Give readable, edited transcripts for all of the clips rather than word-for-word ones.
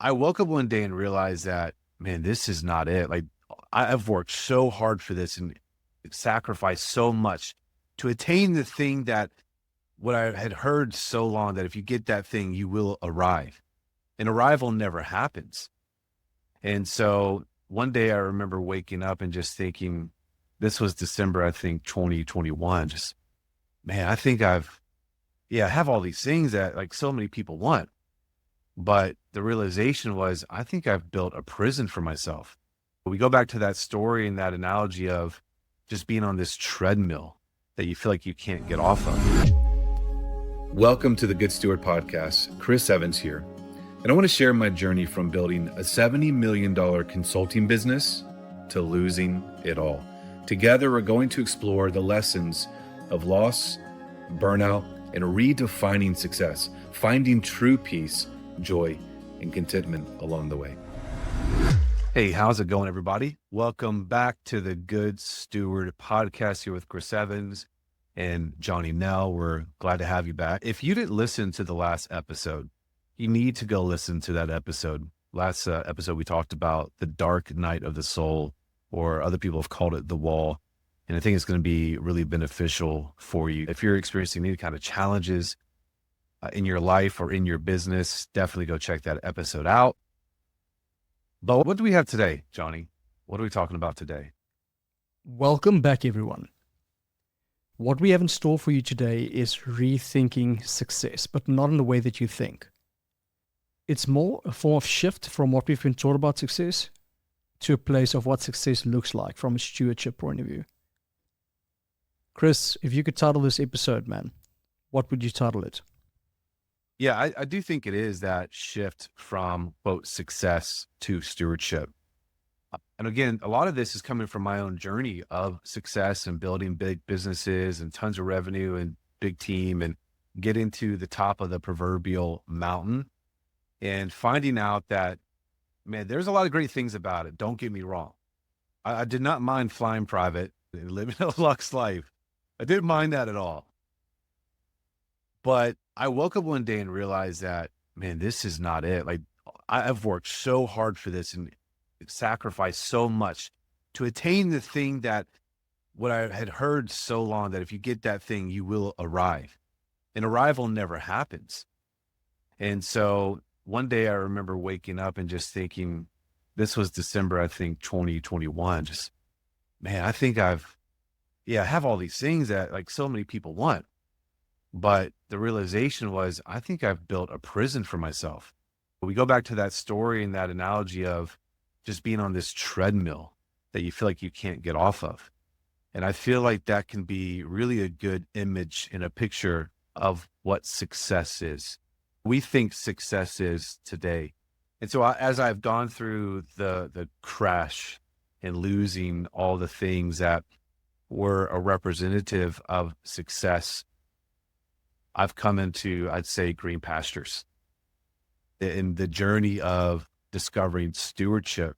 I woke up one day and realized that, man, this is not it. Like I've worked so hard for this and sacrificed so much to attain the thing that what I had heard so long that if you get that thing, you will arrive. And arrival never happens. And so one day I remember waking up and just thinking, this was December, I think 2021. Just, man, I think I have all these things that like so many people want. But the realization was, I think I've built a prison for myself. We go back to that story and that analogy of just being on this treadmill that you feel like you can't get off of. Welcome to the Good Steward Podcast. Chris Evans here. And I want to share my journey from building a $70 million consulting business to losing it all. Together, we're going to explore the lessons of loss, burnout, and redefining success, finding true peace, joy, and contentment along the way. Hey, how's it going, everybody? Welcome back to the Good Steward Podcast here with Chris Evans and Johnny Nel. We're glad to have you back. If you didn't listen to the last episode, you need to go listen to that episode. Last episode, we talked about the dark night of the soul, or other people have called it the wall. And I think it's going to be really beneficial for you. If you're experiencing any kind of challenges in your life or in your business, definitely go check that episode out. But what do we have today, Johnny? What are we talking about today? Welcome back, everyone. What we have in store for you today is rethinking success, but not in the way that you think. It's more a form of shift from what we've been taught about success to a place of what success looks like from a stewardship point of view. Chris, if you could title this episode, man, what would you title it? Yeah, I do think it is that shift from, quote, success to stewardship. And again, a lot of this is coming from my own journey of success and building big businesses and tons of revenue and big team and getting to the top of the proverbial mountain and finding out that, man, there's a lot of great things about it. Don't get me wrong. I did not mind flying private and living a luxe life. I didn't mind that at all. But I woke up one day and realized that, man, this is not it. Like I've worked so hard for this and sacrificed so much to attain the thing that what I had heard so long that if you get that thing, you will arrive. And arrival never happens. And so one day I remember waking up and just thinking, this was December, I think 2021. Just, man, I think I have all these things that like so many people want. But the realization was, I think I've built a prison for myself. We go back to that story and that analogy of just being on this treadmill that you feel like you can't get off of. And I feel like that can be really a good image and a picture of what success is. We think success is today. And so as I've gone through the crash and losing all the things that were a representative of success, I've come into, I'd say, green pastures. In the journey of discovering stewardship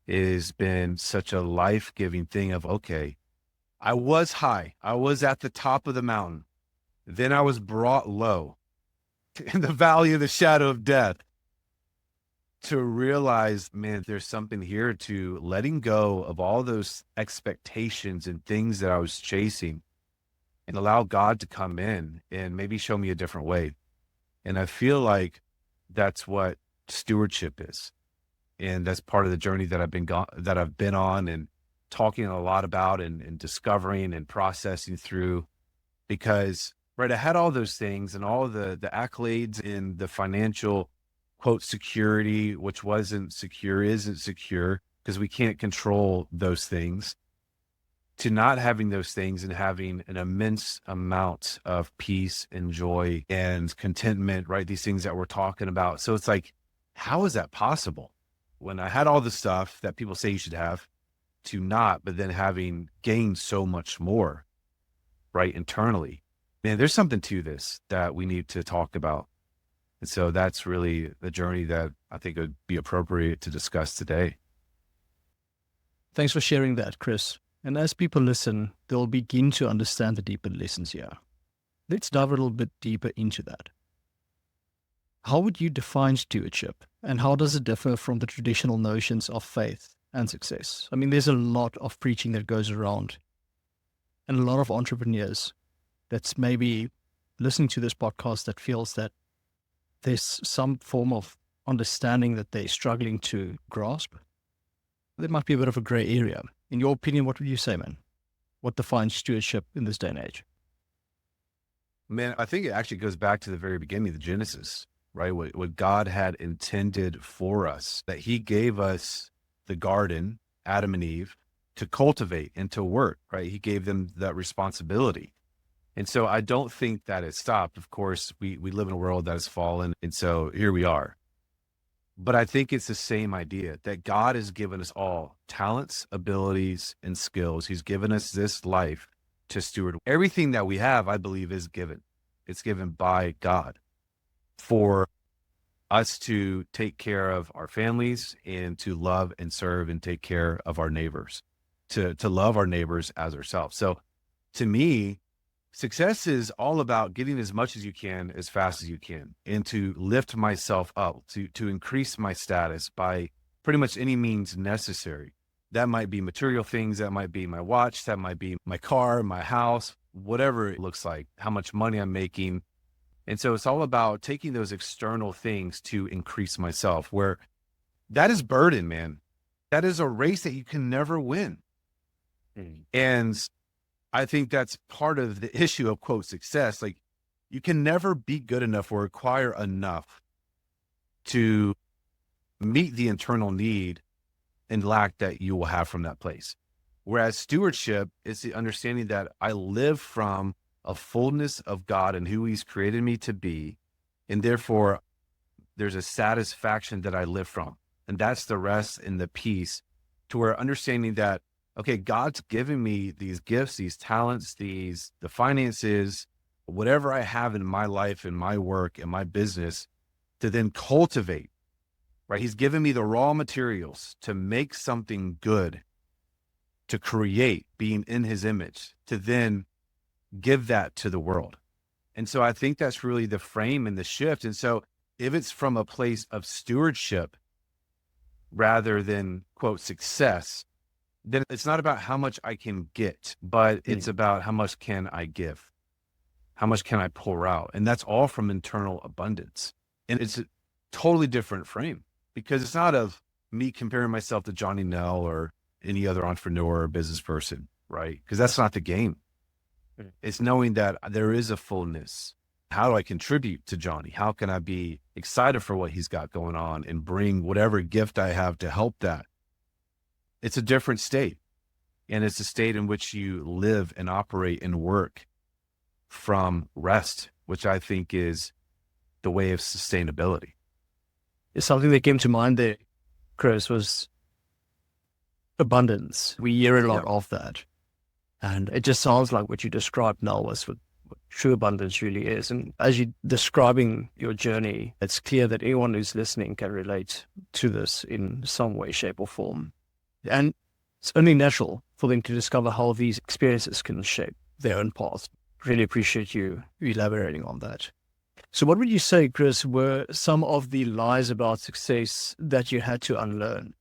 has been such a life-giving thing of, okay, I was high. I was at the top of the mountain. Then I was brought low in the valley of the shadow of death to realize, man, there's something here to letting go of all those expectations and things that I was chasing and allow God to come in and maybe show me a different way. And I feel like that's what stewardship is. And that's part of the journey that I've been on and talking a lot about and discovering and processing through, because right, I had all those things and all the accolades and the financial, quote, security, which isn't secure because we can't control those things, to not having those things and having an immense amount of peace and joy and contentment, right? These things that we're talking about. So it's like, how is that possible? When I had all the stuff that people say you should have, to not, but then having gained so much more, right, internally. Man, there's something to this that we need to talk about. And so that's really the journey that I think would be appropriate to discuss today. Thanks for sharing that, Chris. And as people listen, they'll begin to understand the deeper lessons here. Let's dive a little bit deeper into that. How would you define stewardship And how does it differ from the traditional notions of faith and success? I mean, there's a lot of preaching that goes around, and a lot of entrepreneurs that's maybe listening to this podcast that feels that there's some form of understanding that they're struggling to grasp. There might be a bit of a gray area. In your opinion, what would you say, man? What defines stewardship in this day and age? Man, I think it actually goes back to the very beginning, the Genesis, right? What God had intended for us, that he gave us the garden, Adam and Eve, to cultivate and to work, right? He gave them that responsibility. And so I don't think that it stopped. Of course, we live in a world that has fallen. And so here we are. But I think it's the same idea that God has given us all talents, abilities, and skills. He's given us this life to steward. Everything that we have, I believe, is given. It's given by God for us to take care of our families and to love and serve and take care of our neighbors, to love our neighbors as ourselves. So to me, success is all about getting as much as you can, as fast as you can, and to lift myself up, to increase my status by pretty much any means necessary. That might be material things, that might be my watch, that might be my car, my house, whatever it looks like, how much money I'm making. And so it's all about taking those external things to increase myself, where that is burden, man. That is a race that you can never win. And I think that's part of the issue of, quote, success. Like, you can never be good enough or acquire enough to meet the internal need and lack that you will have from that place. Whereas stewardship is the understanding that I live from a fullness of God and who he's created me to be. And therefore, there's a satisfaction that I live from. And that's the rest and the peace, to where understanding that, okay, God's given me these gifts, these talents, the finances, whatever I have in my life, in my work, in my business, to then cultivate, right? He's given me the raw materials to make something good, to create, being in his image, to then give that to the world. And so I think that's really the frame and the shift. And so if it's from a place of stewardship rather than, quote, success, then it's not about how much I can get, but it's about how much can I give? How much can I pour out? And that's all from internal abundance. And it's a totally different frame, because it's not of me comparing myself to Johnny Nel or any other entrepreneur or business person, right? Because that's not the game. It's knowing that there is a fullness. How do I contribute to Johnny? How can I be excited for what he's got going on and bring whatever gift I have to help that? It's a different state. And it's a state in which you live and operate and work from rest, which I think is the way of sustainability. Something that came to mind there, Chris, was abundance. We hear a lot of that. And it just sounds like what you described now was what true abundance really is. And as you're describing your journey, it's clear that anyone who's listening can relate to this in some way, shape, or form. And it's only natural for them to discover how these experiences can shape their own path. Really appreciate you elaborating on that. So what would you say, Chris, were some of the lies about success that you had to unlearn?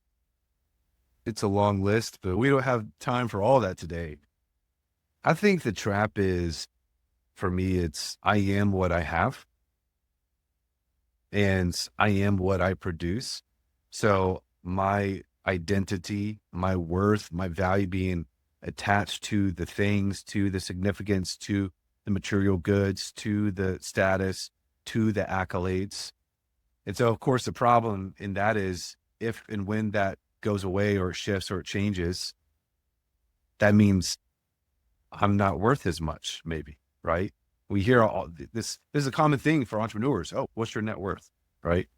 It's a long list, but we don't have time for all that today. I think the trap is, for me, it's I am what I have and I am what I produce. So my identity, my worth, my value being attached to the things, to the significance, to the material goods, to the status, to the accolades. And so, of course, the problem in that is if and when that goes away or shifts or it changes, that means I'm not worth as much, maybe, right? We hear all this. This is a common thing for entrepreneurs. Oh, what's your net worth, right?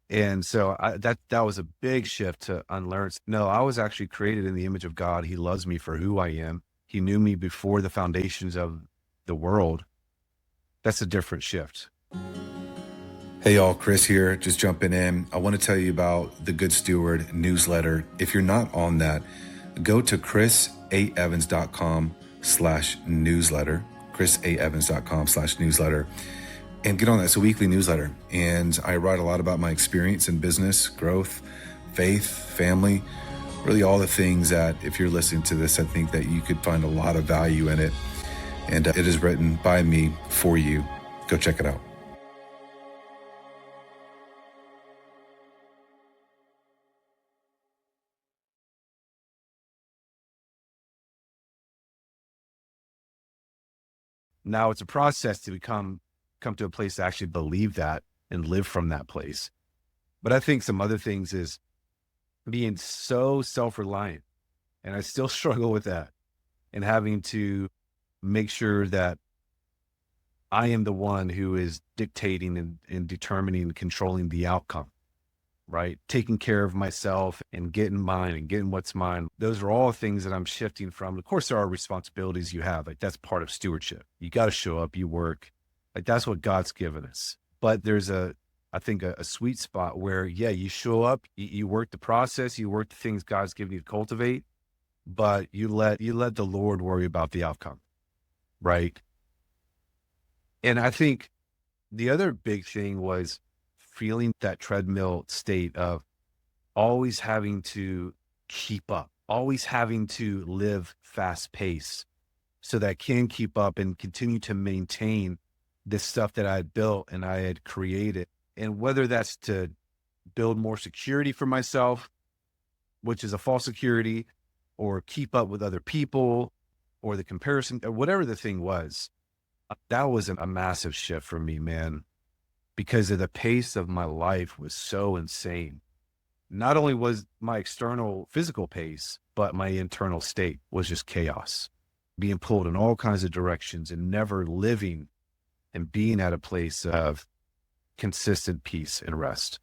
And so that was a big shift to unlearn. No, I was actually created in the image of God. He loves me for who I am. He knew me before the foundations of the world. That's a different shift. Hey y'all, Chris here, just jumping in. I want to tell you about the Good Steward newsletter. If you're not on that, go to chrisaevans.com/newsletter, chrisaevans.com/newsletter. and get on that. It's a weekly newsletter. And I write a lot about my experience in business, growth, faith, family, really all the things that if you're listening to this, I think that you could find a lot of value in it. And it is written by me for you. Go check it out. Now it's a process to come to a place to actually believe that and live from that place. But I think some other things is being so self-reliant, and I still struggle with that, and having to make sure that I am the one who is dictating and determining and controlling the outcome, right? Taking care of myself and getting mine and getting what's mine. Those are all things that I'm shifting from. Of course, there are responsibilities you have. Like, that's part of stewardship. You got to show up, you work. Like, that's what God's given us. But there's I think a sweet spot where, yeah, you show up, you work the process, you work the things God's given you to cultivate, but you let the Lord worry about the outcome, right? And I think the other big thing was feeling that treadmill state of always having to keep up, always having to live fast pace so that I can keep up and continue to maintain this stuff that I had built and I had created. And whether that's to build more security for myself, which is a false security, or keep up with other people, or the comparison, or whatever the thing was, that was a massive shift for me, man, because of the pace of my life was so insane. Not only was my external physical pace, but my internal state was just chaos, being pulled in all kinds of directions and never living and being at a place of consistent peace and rest.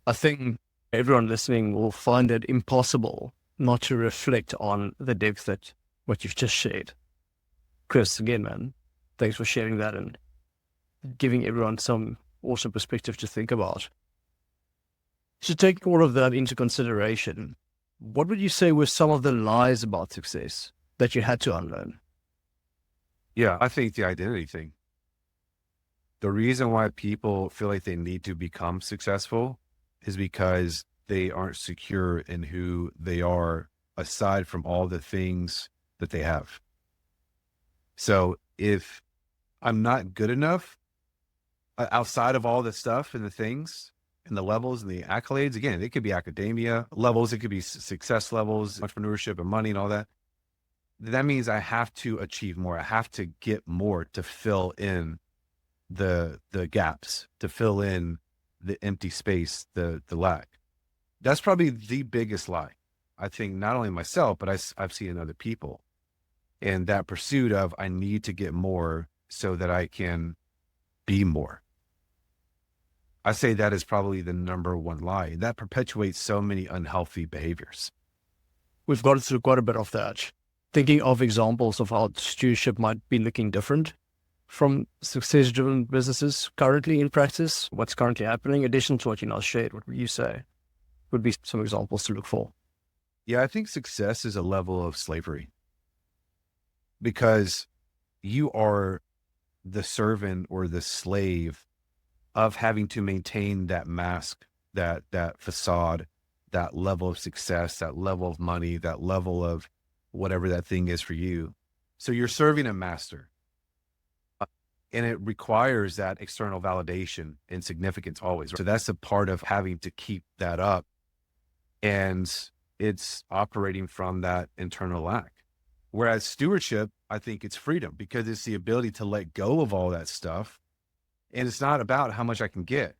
I think everyone listening will find it impossible not to reflect on the depth that what you've just shared. Chris, again, man, thanks for sharing that and giving everyone some awesome perspective to think about. To take all of that into consideration, what would you say were some of the lies about success that you had to unlearn? Yeah, I think the identity thing. The reason why people feel like they need to become successful is because they aren't secure in who they are aside from all the things that they have. So if I'm not good enough outside of all the stuff and the things and the levels and the accolades, again, it could be academia levels, it could be success levels, entrepreneurship and money and all that. That means I have to achieve more. I have to get more to fill in the gaps, to fill in the empty space, the lack. That's probably the biggest lie. I think not only myself, but I've seen in other people. And that pursuit of, I need to get more so that I can be more. I say that is probably the number one lie. That perpetuates so many unhealthy behaviors. We've gone through quite a bit of that. Thinking of examples of how stewardship might be looking different from success-driven businesses currently in practice, what's currently happening, in addition to what you now shared, what would you say would be some examples to look for? Yeah, I think success is a level of slavery because you are the servant or the slave of having to maintain that mask, that facade, that level of success, that level of money, that level of whatever that thing is for you. So you're serving a master. And it requires that external validation and significance always. So that's a part of having to keep that up. And it's operating from that internal lack. Whereas stewardship, I think it's freedom because it's the ability to let go of all that stuff. And it's not about how much I can get,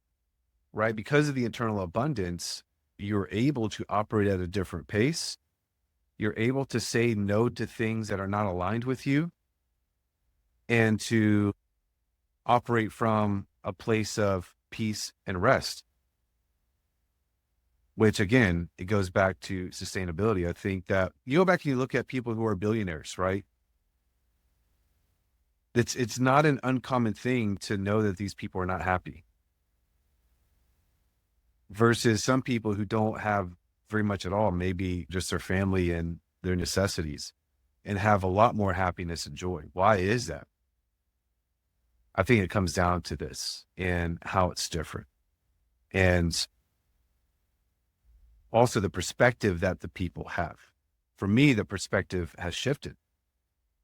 right? Because of the internal abundance, you're able to operate at a different pace. You're able to say no to things that are not aligned with you and to operate from a place of peace and rest, which again, it goes back to sustainability. I think that you go back and you look at people who are billionaires, right? It's not an uncommon thing to know that these people are not happy versus some people who don't have very much at all, maybe just their family and their necessities, and have a lot more happiness and joy. Why is that? I think it comes down to this and how it's different. And also the perspective that the people have. For me, the perspective has shifted.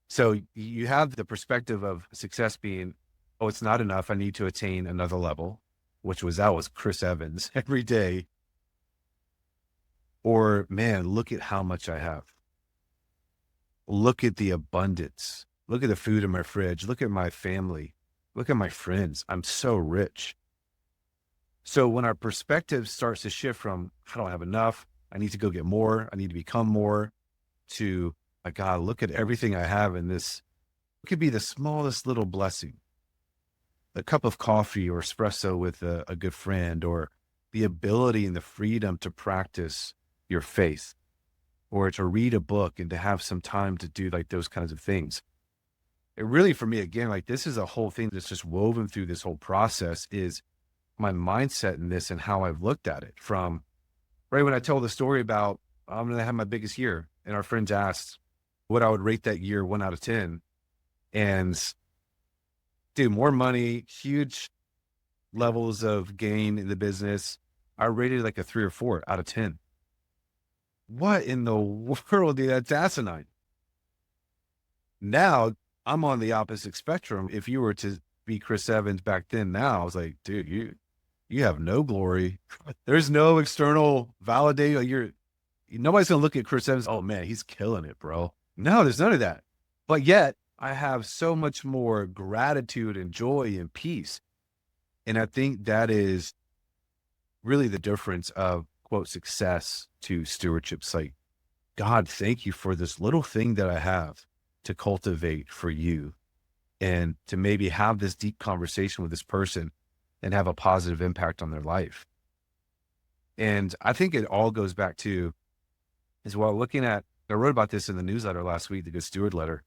So you have the perspective of success being, oh, it's not enough. I need to attain another level, that was Chris Evans every day. Or, man, look at how much I have. Look at the abundance. Look at the food in my fridge. Look at my family. Look at my friends. I'm so rich. So when our perspective starts to shift from, I don't have enough, I need to go get more, I need to become more, to, my God, look at everything I have in this. It could be the smallest little blessing. A cup of coffee or espresso with a good friend, or the ability and the freedom to practice your faith, or to read a book and to have some time to do like those kinds of things. It really, for me, again, like this is a whole thing that's just woven through this whole process, is my mindset in this and how I've looked at it. From right when I told the story about I'm going to have my biggest year, and our friends asked what I would rate that year 1 out of 10. And dude, more money, huge levels of gain in the business. I rated like a 3 or 4 out of 10. What in the world, dude? That's asinine. Now I'm on the opposite spectrum. If you were to be Chris Evans back then, now I was like, dude, you have no glory. There's no external validator. Nobody's going to look at Chris Evans. Oh man, he's killing it, bro. No, there's none of that. But yet I have so much more gratitude and joy and peace. And I think that is really the difference of, quote, success to stewardship. It's like, God, thank you for this little thing that I have to cultivate for you, and to maybe have this deep conversation with this person and have a positive impact on their life. And I think it all goes back to, is while looking at, I wrote about this in the newsletter last week, the Good Steward letter,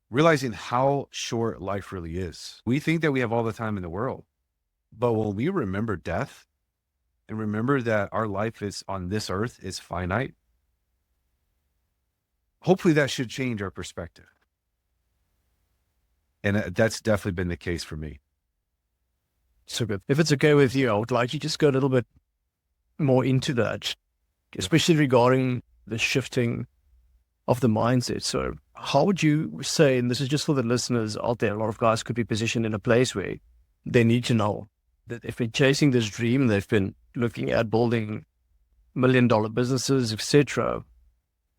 realizing how short life really is. We think that we have all the time in the world, but when we remember death and remember that our life is on this earth is finite, hopefully that should change our perspective. And that's definitely been the case for me. So good. If it's okay with you, I would like you to just go a little bit more into that, especially regarding the shifting of the mindset. So how would you say, and this is just for the listeners out there, a lot of guys could be positioned in a place where they need to know that if they're chasing this dream, they've been looking at building $1 million businesses, etc.,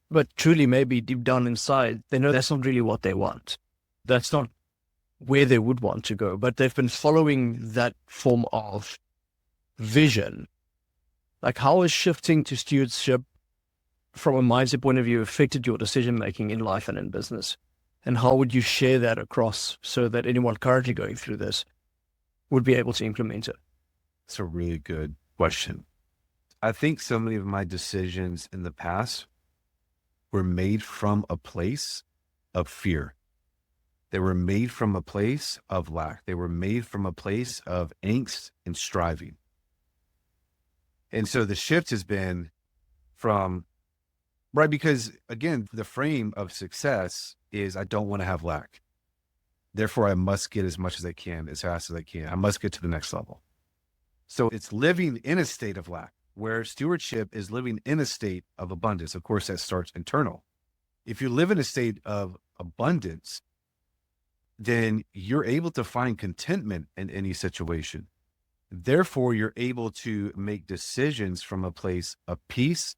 but truly maybe deep down inside, they know that's not really what they want. That's not where they would want to go, but they've been following that form of vision. Like, how has shifting to stewardship from a mindset point of view affected your decision-making in life and in business? And how would you share that across so that anyone currently going through this would be able to implement it? It's a really good question. I think so many of my decisions in the past were made from a place of fear. They were made from a place of lack. They were made from a place of angst and striving. And so the shift has been from, right, because again, the frame of success is I don't want to have lack. Therefore, I must get as much as I can, as fast as I can. I must get to the next level. So it's living in a state of lack, where stewardship is living in a state of abundance. Of course, that starts internal. If you live in a state of abundance, then you're able to find contentment in any situation. Therefore, you're able to make decisions from a place of peace,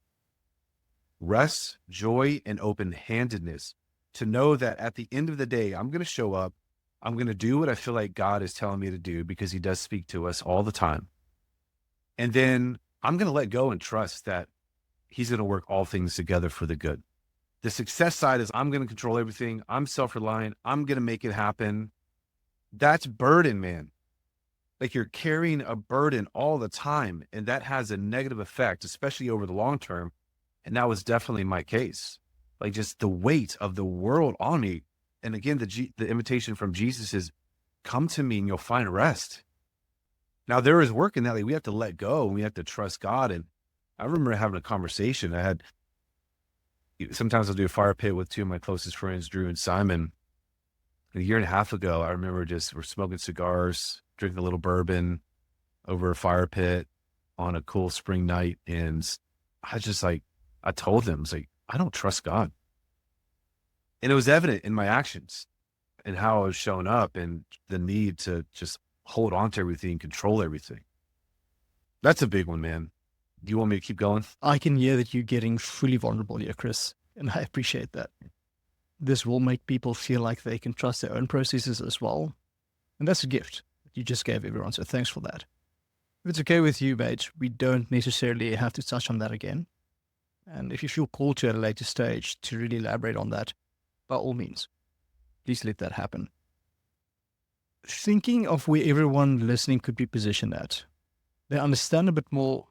rest, joy, and open-handedness, to know that at the end of the day, I'm going to show up. I'm going to do what I feel like God is telling me to do, because he does speak to us all the time. And then I'm going to let go and trust that he's going to work all things together for the good. The success side is I'm going to control everything. I'm self-reliant. I'm going to make it happen. That's burden, man. Like, you're carrying a burden all the time, and that has a negative effect, especially over the long term. And that was definitely my case. Like, just the weight of the world on me. And again, the invitation from Jesus is, come to me and you'll find rest. Now, there is work in that. Like, we have to let go and we have to trust God. And I remember having a conversation. Sometimes I'll do a fire pit with two of my closest friends, Drew and Simon. A year and a half ago, I remember we're smoking cigars, drinking a little bourbon over a fire pit on a cool spring night. And I just I told them, I don't trust God. And it was evident in my actions and how I was showing up and the need to just hold on to everything, control everything. That's a big one, man. Do you want me to keep going? I can hear that you're getting fully vulnerable here, Chris, and I appreciate that. This will make people feel like they can trust their own processes as well. And that's a gift that you just gave everyone, so thanks for that. If it's okay with you, mate, we don't necessarily have to touch on that again. And if you feel called to at a later stage to really elaborate on that, by all means, please let that happen. Thinking of where everyone listening could be positioned at, they understand a bit more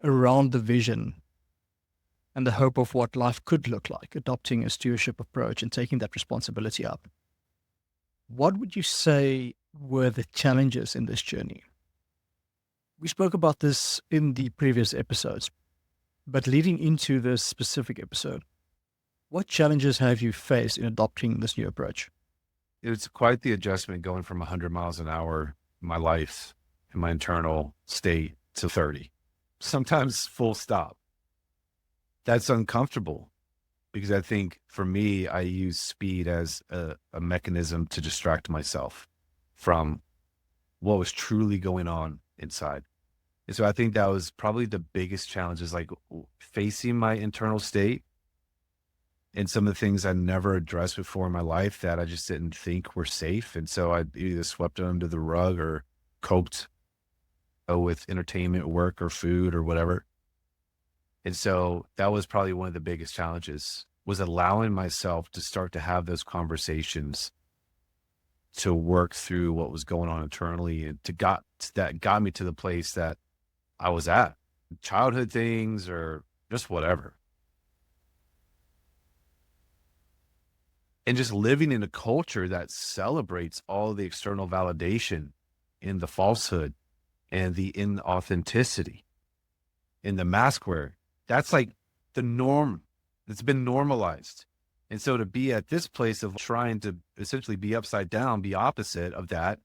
around the vision and the hope of what life could look like, adopting a stewardship approach and taking that responsibility up. What would you say were the challenges in this journey? We spoke about this in the previous episodes, but leading into this specific episode, what challenges have you faced in adopting this new approach? It was quite the adjustment going from 100 miles an hour in my life, in my internal state, to 30. Sometimes full stop. That's uncomfortable because I think for me, I use speed as a mechanism to distract myself from what was truly going on inside. And so I think that was probably the biggest challenge, is facing my internal state and some of the things I never addressed before in my life that I just didn't think were safe. And so I either swept it under the rug or coped with entertainment, work, or food or whatever. And so that was probably one of the biggest challenges, was allowing myself to start to have those conversations to work through what was going on internally, and that got me to the place that I was at, childhood things or just whatever. And just living in a culture that celebrates all the external validation in the falsehood and the inauthenticity in the mask wear. That's like the norm. It's been normalized. And so to be at this place of trying to essentially be upside down, be opposite of that,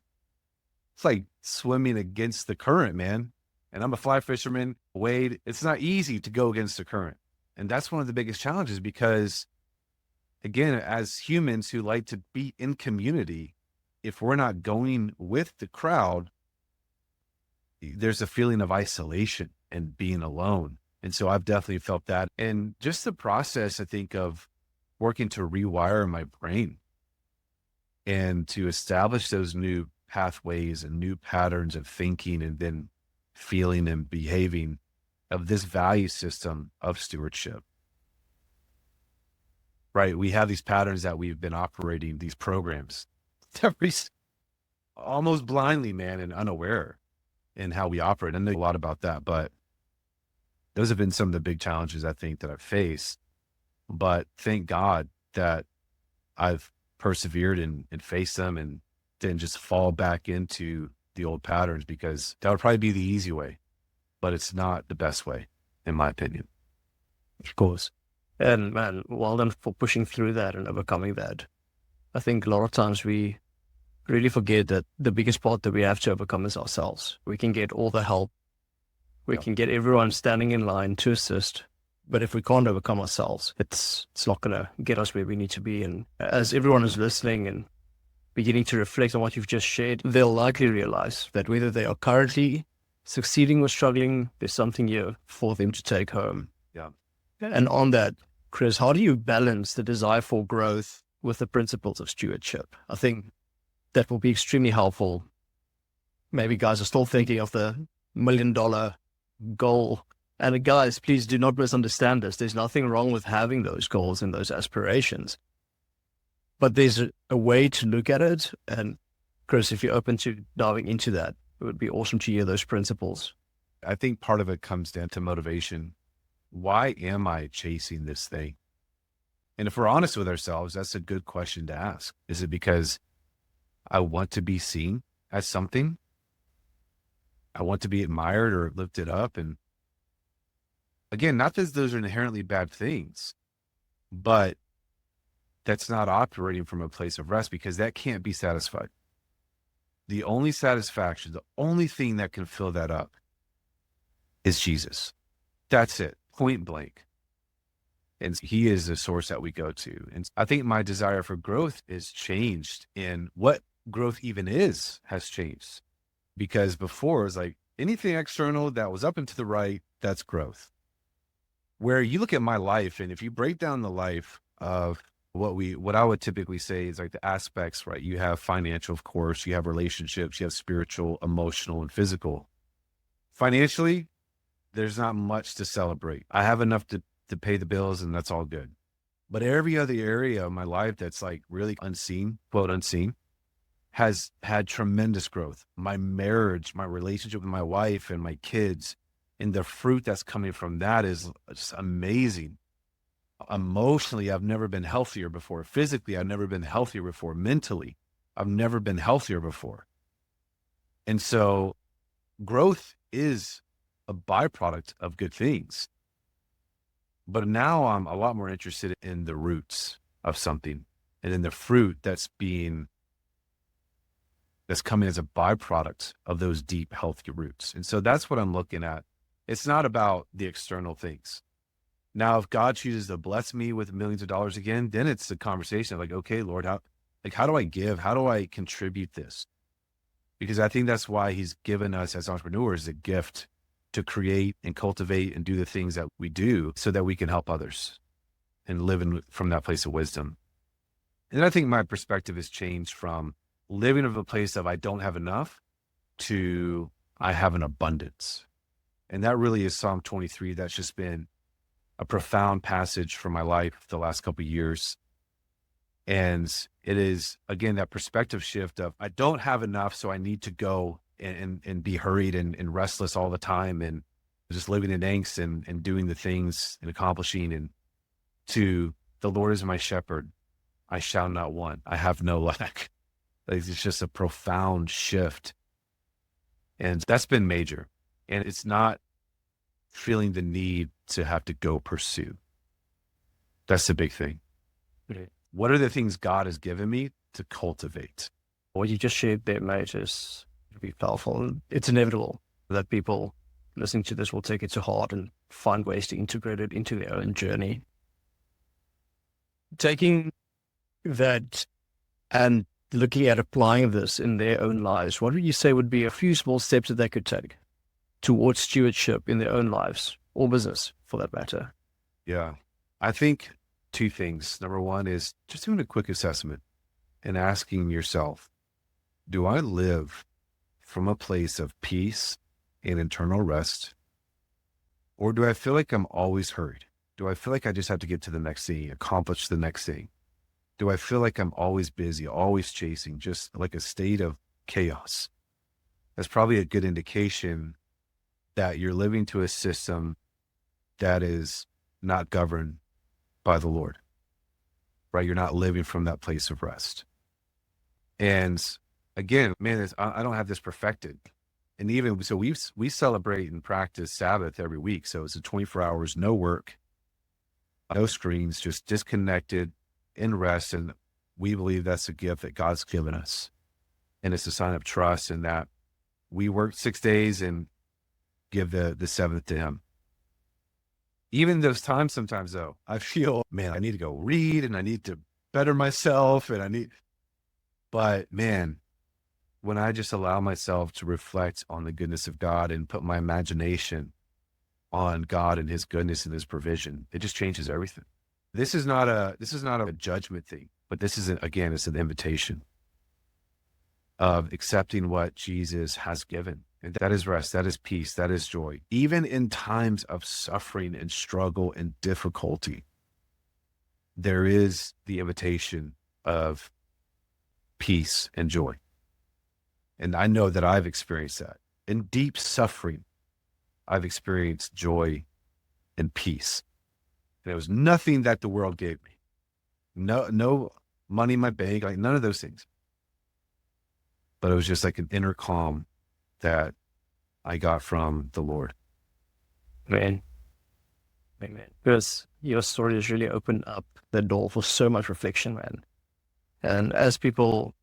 it's like swimming against the current, man. And I'm a fly fisherman, Wade. It's not easy to go against the current. And that's one of the biggest challenges because, again, as humans who like to be in community, if we're not going with the crowd, there's a feeling of isolation and being alone. And so I've definitely felt that. And just the process, I think, of working to rewire my brain and to establish those new pathways and new patterns of thinking and then feeling and behaving of this value system of stewardship. Right? We have these patterns that we've been operating, these programs, almost blindly, man, and unaware in how we operate. I know a lot about that, but those have been some of the big challenges I think that I've faced. But thank God that I've persevered and faced them and didn't just fall back into the old patterns, because that would probably be the easy way, but it's not the best way, in my opinion. Of course. And man, well done for pushing through that and overcoming that. I think a lot of times we really forget that the biggest part that we have to overcome is ourselves. We can get all the help. We can get everyone standing in line to assist. But if we can't overcome ourselves, it's not going to get us where we need to be. And as everyone is listening and beginning to reflect on what you've just shared, they'll likely realize that whether they are currently succeeding or struggling, there's something here for them to take home. Yeah. And on that, Chris, how do you balance the desire for growth with the principles of stewardship? I think that will be extremely helpful. Maybe guys are still thinking of the $1 million goal. And guys, please do not misunderstand this. There's nothing wrong with having those goals and those aspirations. But there's a way to look at it. And Chris, if you're open to diving into that, it would be awesome to hear those principles. I think part of it comes down to motivation. Why am I chasing this thing? And if we're honest with ourselves, that's a good question to ask. Is it because I want to be seen as something? I want to be admired or lifted up? And again, not that those are inherently bad things, but that's not operating from a place of rest, because that can't be satisfied. The only satisfaction, the only thing that can fill that up is Jesus. That's it, point blank. And he is the source that we go to. And I think my desire for growth is changed, and what growth even is has changed. Because before, it was like anything external that was up and to the right, that's growth. Where you look at my life, and if you break down the life of what I would typically say is like the aspects, right? You have financial, of course, you have relationships, you have spiritual, emotional, and physical. Financially, there's not much to celebrate. I have enough to pay the bills, and that's all good. But every other area of my life that's like really unseen, quote unseen, has had tremendous growth. My marriage, my relationship with my wife and my kids, and the fruit that's coming from that is just amazing. Emotionally, I've never been healthier before. Physically, I've never been healthier before. Mentally, I've never been healthier before. And so growth is a byproduct of good things. But now I'm a lot more interested in the roots of something and in the fruit that's coming as a byproduct of those deep, healthy roots. And so that's what I'm looking at. It's not about the external things. Now, if God chooses to bless me with millions of dollars again, then it's the conversation of like, okay, Lord, how do I give? How do I contribute this? Because I think that's why he's given us as entrepreneurs a gift to create and cultivate and do the things that we do so that we can help others and live from that place of wisdom. And I think my perspective has changed from living of a place of I don't have enough to I have an abundance. And that really is Psalm 23. That's just been a profound passage for my life the last couple of years. And it is, again, that perspective shift of I don't have enough, so I need to go and be hurried and restless all the time and just living in angst and doing the things and accomplishing, and to the Lord is my shepherd, I shall not want, I have no lack. It's just a profound shift. And that's been major. And it's not feeling the need to have to go pursue. That's the big thing. Okay. What are the things God has given me to cultivate? What you just shared there, mate, is be powerful. It's inevitable that people listening to this will take it to heart and find ways to integrate it into their own journey. Taking that and looking at applying this in their own lives, what would you say would be a few small steps that they could take towards stewardship in their own lives or business for that matter? Yeah, I think two things. Number one is just doing a quick assessment and asking yourself, do I live from a place of peace and internal rest? Or do I feel like I'm always hurried? Do I feel like I just have to get to the next thing, accomplish the next thing? Do I feel like I'm always busy, always chasing, just like a state of chaos? That's probably a good indication that you're living to a system that is not governed by the Lord, right? You're not living from that place of rest. And again, man, I don't have this perfected. And even so, we celebrate and practice Sabbath every week. So it's 24 hours, no work, no screens, just disconnected in rest. And we believe that's a gift that God's given us. And it's a sign of trust in that we work 6 days and give the seventh to him. Even those times sometimes though, I feel, man, I need to go read and I need to better myself but man, when I just allow myself to reflect on the goodness of God and put my imagination on God and his goodness and his provision, it just changes everything. This is not a judgment thing, but this is again, it's an invitation of accepting what Jesus has given. And that is rest, that is peace, that is joy. Even in times of suffering and struggle and difficulty, there is the invitation of peace and joy. And I know that I've experienced that. In deep suffering, I've experienced joy and peace. And it was nothing that the world gave me. No money in my bank, like none of those things. But it was just like an inner calm that I got from the Lord. Man, Amen. Because your story has really opened up the door for so much reflection, man. And as people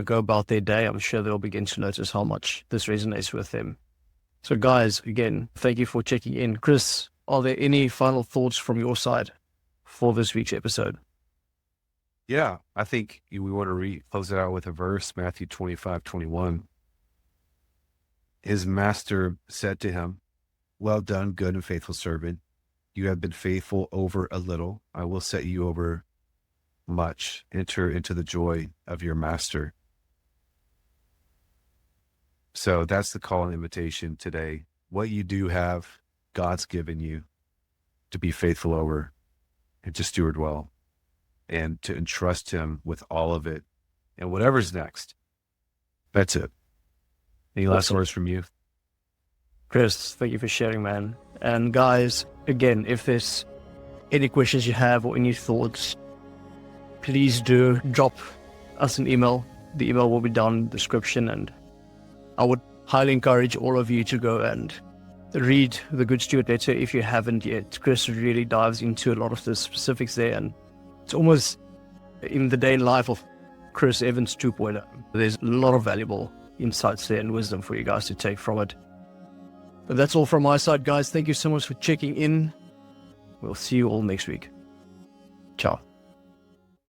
go about their day, I'm sure they'll begin to notice how much this resonates with them. So guys, again, thank you for checking in. Chris, are there any final thoughts from your side for this week's episode? Yeah, I think we want to close it out with a verse, Matthew 25:21. His master said to him, "Well done, good and faithful servant. You have been faithful over a little. I will set you over much. Enter into the joy of your master." So that's the call and invitation today. What you do have, God's given you to be faithful over and to steward well and to entrust him with all of it and whatever's next. That's it. Any last words from you? Chris, thank you for sharing, man. And guys, again, if there's any questions you have or any thoughts, please do drop us an email. The email will be down in the description, and I would highly encourage all of you to go and read the Good Steward letter if you haven't yet. Chris really dives into a lot of the specifics there, and it's almost in the day in life of Chris Evans 2.0. There's a lot of valuable insights there and wisdom for you guys to take from it. But that's all from my side, guys. Thank you so much for checking in. We'll see you all next week. Ciao.